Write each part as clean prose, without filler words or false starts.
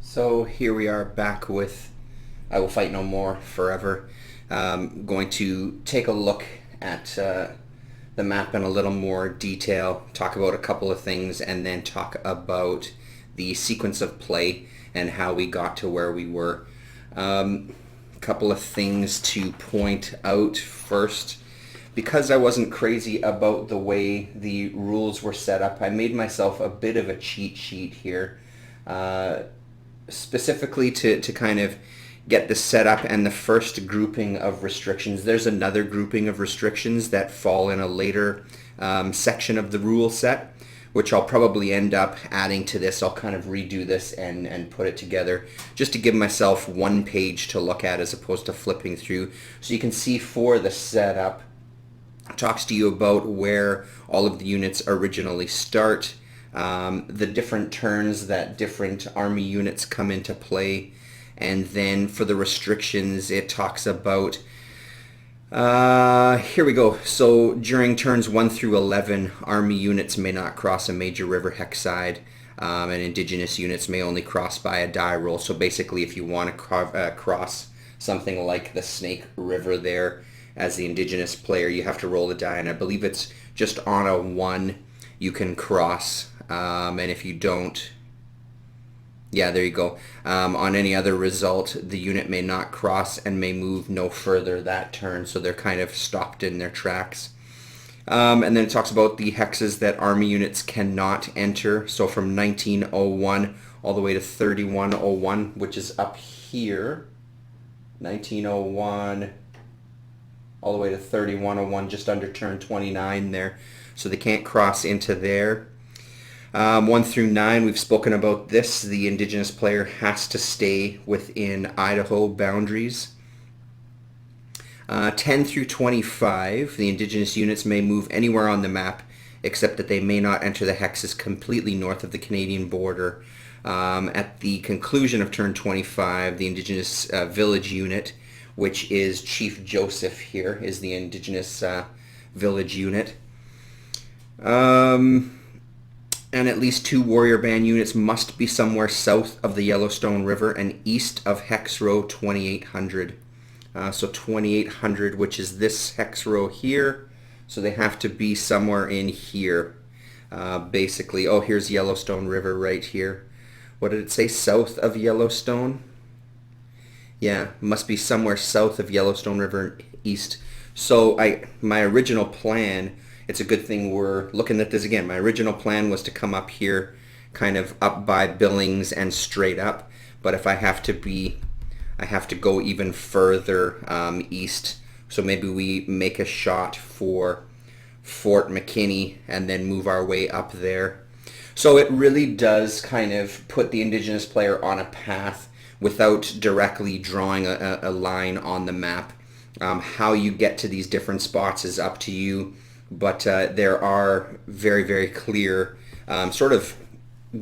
So here we are back with I Will Fight No More Forever. Going to take a look at the map in a little more detail, talk about a couple of things, and then talk about the sequence of play and how we got to where we were. A couple of things to point out first. Because I wasn't crazy about the way the rules were set up, I made myself a bit of a cheat sheet here. Specifically to kind of get the setup and the first grouping of restrictions. There's another grouping of restrictions that fall in a later section of the rule set, which I'll probably end up adding to this. I'll kind of redo this and put it together just to give myself one page to look at as opposed to flipping through. So you can see for the setup, it talks to you about where all of the units originally start, the different turns that different army units come into play, and then for the restrictions it talks about here we go. So during turns 1 through 11, army units may not cross a major river hex side, and indigenous units may only cross by a die roll. So basically if you want to cross something like the Snake River there as the indigenous player, you have to roll the die, and I believe it's just on a 1 you can cross. And if you don't, yeah, there you go. On any other result, the unit may not cross and may move no further that turn, so they're kind of stopped in their tracks. And then it talks about the hexes that army units cannot enter, so from 1901 all the way to 3101, which is up here. 1901 all the way to 3101, just under turn 29 there, so they can't cross into there. 1 through 9, we've spoken about this. The indigenous player has to stay within Idaho boundaries. 10 through 25, the indigenous units may move anywhere on the map except that they may not enter the hexes completely north of the Canadian border. At the conclusion of turn 25, the indigenous village unit, which is Chief Joseph here, is the indigenous village unit. And at least 2 warrior band units must be somewhere south of the Yellowstone River and east of hex row 2800. So 2800, which is this hex row here, so they have to be somewhere in here. Basically, oh, here's Yellowstone River right here. What did it say? South of Yellowstone? Yeah, must be somewhere south of Yellowstone River east. So my original plan, it's a good thing we're looking at this again. My original plan was to come up here, kind of up by Billings and straight up. But if I have to go even further east. So maybe we make a shot for Fort McKinney and then move our way up there. So it really does kind of put the indigenous player on a path without directly drawing a line on the map. How you get to these different spots is up to you. But there are very, very clear sort of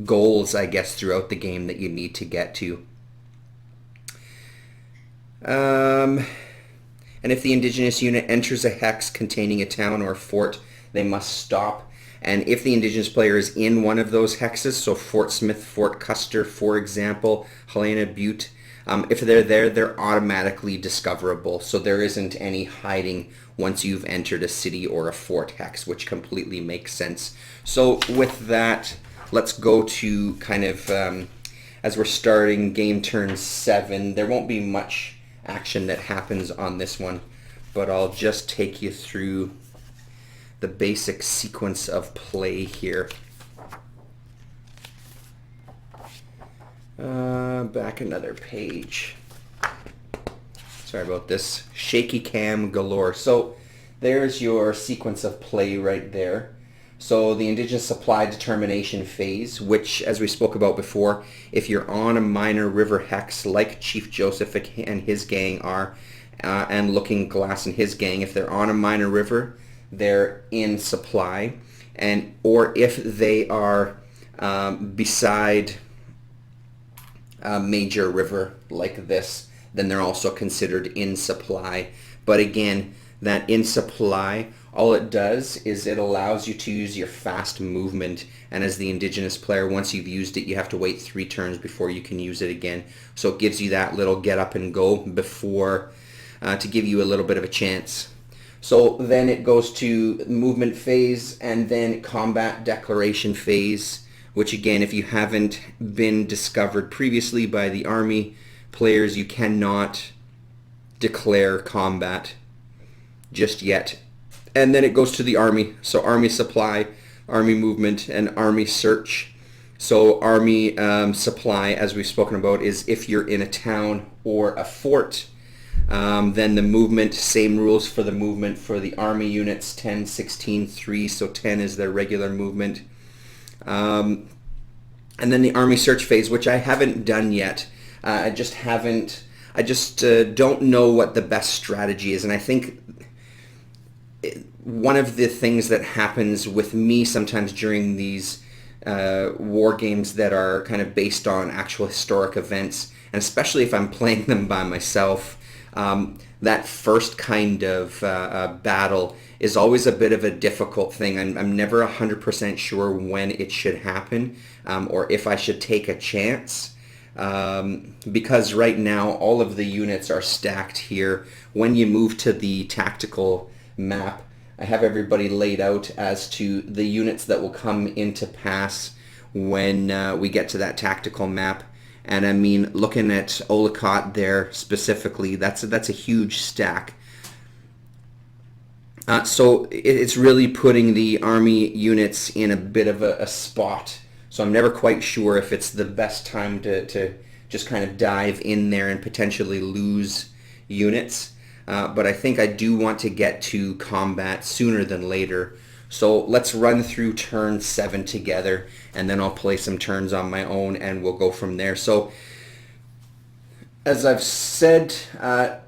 goals, I guess, throughout the game that you need to get to. And if the indigenous unit enters a hex containing a town or a fort, they must stop. And if the indigenous player is in one of those hexes, so Fort Smith, Fort Custer, for example, Helena Butte, if they're there, they're automatically discoverable. So there isn't any hiding once you've entered a city or a fort hex, which completely makes sense. So with that, let's go to kind of, as we're starting game turn 7, there won't be much action that happens on this one, but I'll just take you through the basic sequence of play here. Back another page. Sorry about this. Shaky cam galore. So there's your sequence of play right there. So the indigenous supply determination phase, which, as we spoke about before, if you're on a minor river hex like Chief Joseph and his gang are, and Looking Glass and his gang, if they're on a minor river, they're in supply. And or if they are beside a major river like this, then they're also considered in supply. But again, that in supply All it does is it allows you to use your fast movement, and as the indigenous player, once you've used it, you have to wait 3 turns before you can use it again. So it gives you that little get up and go before, to give you a little bit of a chance. So then it goes to movement phase and then combat declaration phase, which again, if you haven't been discovered previously by the army players, you cannot declare combat just yet. And then it goes to the army. So army supply, army movement, and army search. So army supply, as we've spoken about, is if you're in a town or a fort. Then the movement, same rules for the movement for the army units, 10, 16, 3, so 10 is their regular movement. And then the army search phase, which I haven't done yet. I just don't know what the best strategy is, and I think one of the things that happens with me sometimes during these war games that are kind of based on actual historic events, and especially if I'm playing them by myself, that first kind of battle is always a bit of a difficult thing. I'm never 100% sure when it should happen, or if I should take a chance. Because right now all of the units are stacked here. When you move to the tactical map, I have everybody laid out as to the units that will come into pass when we get to that tactical map. And I mean, looking at Olcott there specifically, that's a huge stack. So it's really putting the army units in a bit of a spot. So I'm never quite sure if it's the best time to just kind of dive in there and potentially lose units. But I think I do want to get to combat sooner than later. So let's run through turn 7 together, and then I'll play some turns on my own, and we'll go from there. So as I've said, that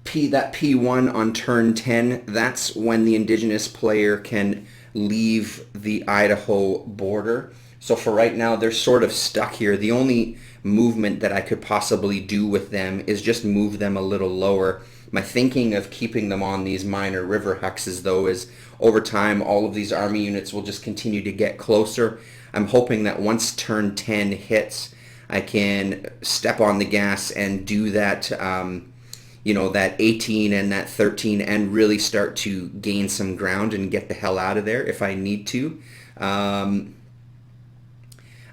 P1 on turn 10, that's when the indigenous player can leave the Idaho border. So for right now, they're sort of stuck here. The only movement that I could possibly do with them is just move them a little lower. My thinking of keeping them on these minor river hexes, though, is over time, all of these army units will just continue to get closer. I'm hoping that once turn 10 hits, I can step on the gas and do that, that 18 and that 13 and really start to gain some ground and get the hell out of there if I need to.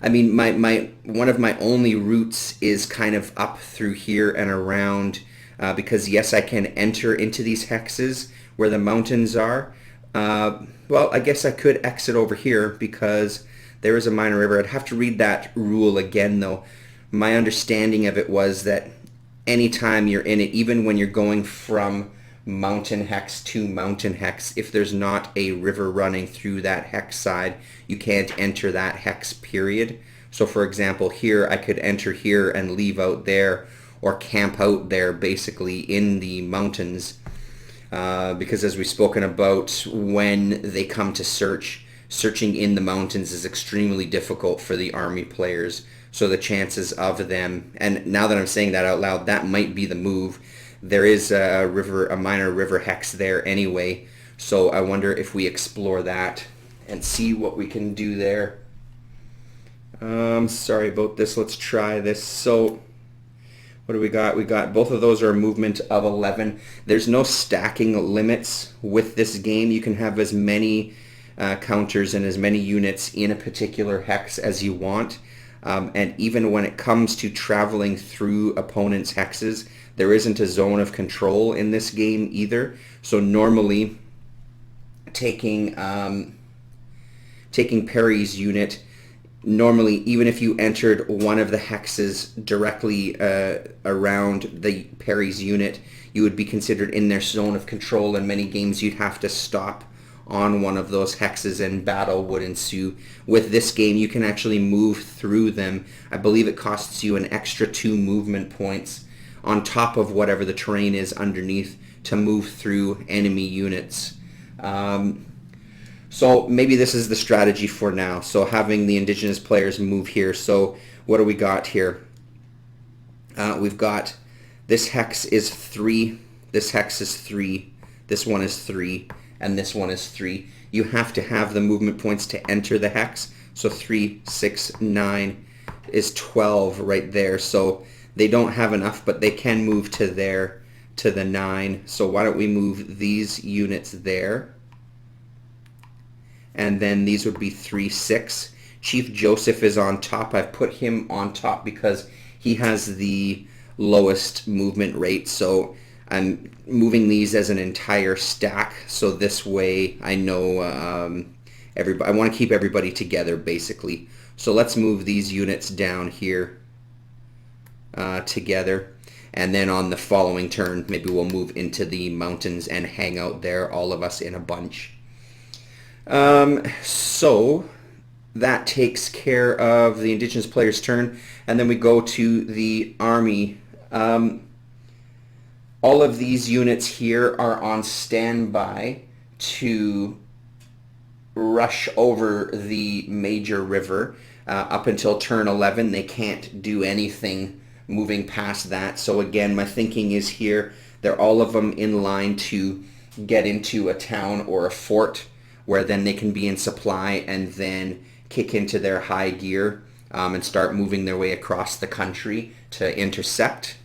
I mean, my one of my only routes is kind of up through here and around, because yes, I can enter into these hexes where the mountains are. Well, I guess I could exit over here because there is a minor river. I'd have to read that rule again, though. My understanding of it was that anytime you're in it, even when you're going from mountain hex to mountain hex, if there's not a river running through that hex side, you can't enter that hex, period. So for example, here I could enter here and leave out there, or camp out there basically in the mountains, because as we've spoken about, when they come to searching in the mountains is extremely difficult for the army players. So the chances of them, and now that I'm saying that out loud, that might be the move. There is a minor river hex there anyway, so I wonder if we explore that and see what we can do there. Sorry about this. Let's try this. So what do we got? We got both of those are a movement of 11. There's no stacking limits with this game. You can have as many counters and as many units in a particular hex as you want. And even when it comes to traveling through opponents' hexes, there isn't a zone of control in this game either. So normally, taking Perry's unit, normally even if you entered one of the hexes directly around the Perry's unit, you would be considered in their zone of control. In many games, you'd have to stop on one of those hexes and battle would ensue. With this game, you can actually move through them. I believe it costs you an extra 2 movement points on top of whatever the terrain is underneath to move through enemy units. So maybe this is the strategy for now. So having the indigenous players move here. So what do we got here? We've got this hex is 3, this hex is 3, this one is 3, and this one is 3. You have to have the movement points to enter the hex. So 3, 6, 9 is 12 right there. So they don't have enough, but they can move to there, to the 9. So why don't we move these units there? And then these would be 3, 6. Chief Joseph is on top. I've put him on top because he has the lowest movement rate. So I'm moving these as an entire stack. So this way I know everybody. I want to keep everybody together basically. So let's move these units down here together. And then on the following turn, maybe we'll move into the mountains and hang out there, all of us in a bunch. So that takes care of the indigenous player's turn, and then we go to the army. All of these units here are on standby to rush over the major river. Up until turn 11, they can't do anything moving past that. So again, my thinking is here, they're all of them in line to get into a town or a fort where then they can be in supply and then kick into their high gear and start moving their way across the country to intercept.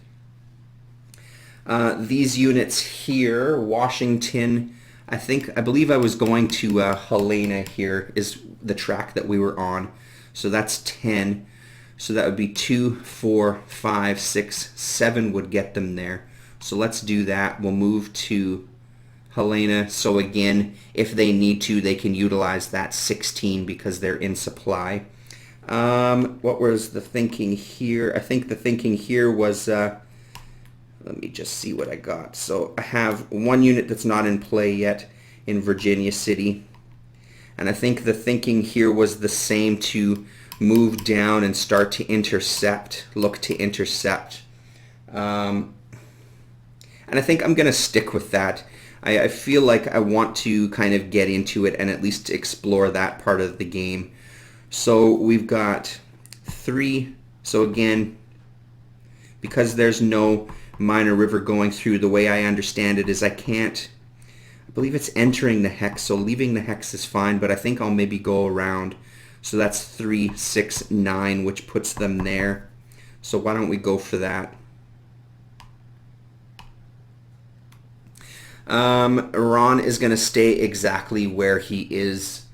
These units here, Washington, I believe I was going to Helena here is the track that we were on. So that's 10. So that would be 2, 4, 5, 6, 7 would get them there. So let's do that. We'll move to Helena. So again, if they need to, they can utilize that 16 because they're in supply. What was the thinking here? I think the thinking here was, let me just see what I got. So I have one unit that's not in play yet in Virginia City. And I think the thinking here was the same, to move down and start to intercept, look to intercept. And I think I'm going to stick with that. I feel like I want to kind of get into it and at least explore that part of the game. So we've got 3. So again, because there's no minor river going through, the way I understand it is I believe it's entering the hex, so leaving the hex is fine, but I think I'll maybe go around. So that's 3, 6, 9, which puts them there. So why don't we go for that? Ron is going to stay exactly where he is.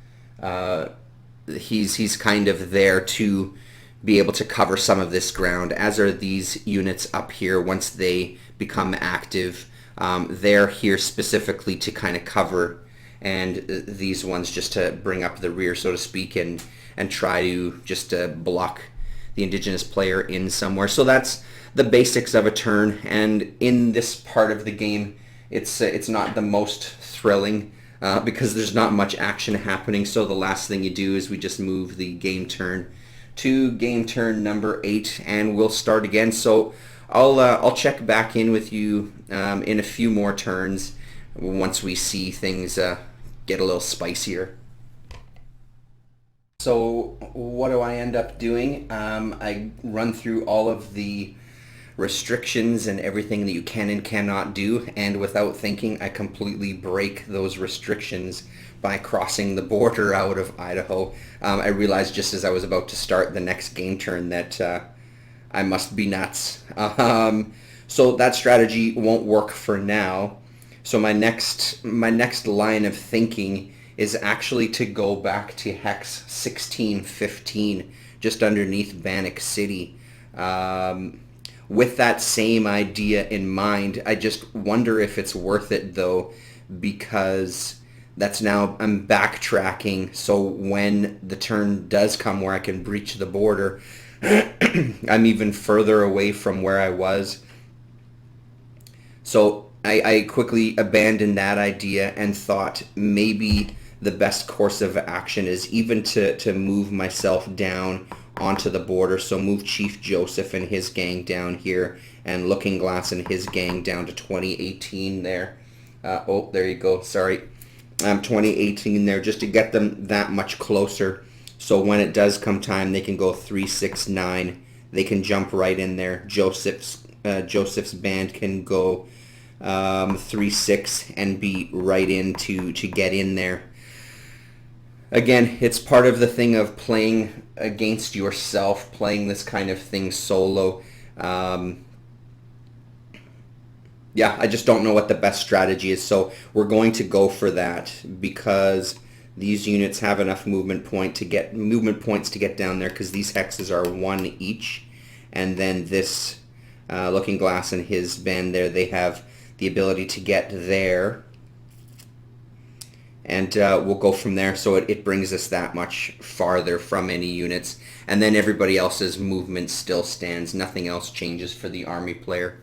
He's kind of there to be able to cover some of this ground, as are these units up here once they become active. They're here specifically to kind of cover, and these ones just to bring up the rear, so to speak, and try to just block the indigenous player in somewhere. So that's the basics of a turn, and in this part of the game, it's not the most thrilling because there's not much action happening. So the last thing you do is we just move the game turn to game turn number 8, and we'll start again. So I'll check back in with you in a few more turns once we see things get a little spicier. So what do I end up doing? I run through all of the restrictions and everything that you can and cannot do, and without thinking I completely break those restrictions by crossing the border out of Idaho. I realized just as I was about to start the next game turn that I must be nuts. So that strategy won't work for now. So my next line of thinking is actually to go back to Hex 1615, just underneath Bannock City. With that same idea in mind, I just wonder if it's worth it though, because that's now, I'm backtracking, so when the turn does come where I can breach the border, I'm even further away from where I was. So I quickly abandoned that idea and thought maybe the best course of action is even to move myself down onto the border. So move Chief Joseph and his gang down here, and Looking Glass and his gang down to 2018 there. Oh, there you go, sorry. 2018 there, just to get them that much closer. So when it does come time, they can go 3, 6, 9. They can jump right in there. Joseph's band can go 3-6 and be right in to get in there. Again, it's part of the thing of playing against yourself, playing this kind of thing solo. Yeah, I just don't know what the best strategy is, so we're going to go for that because these units have enough movement points to get down there, because these hexes are 1 each, and then this Looking Glass and his band there, they have the ability to get there, and we'll go from there. So it brings us that much farther from any units, and then everybody else's movement still stands. Nothing else changes for the army player.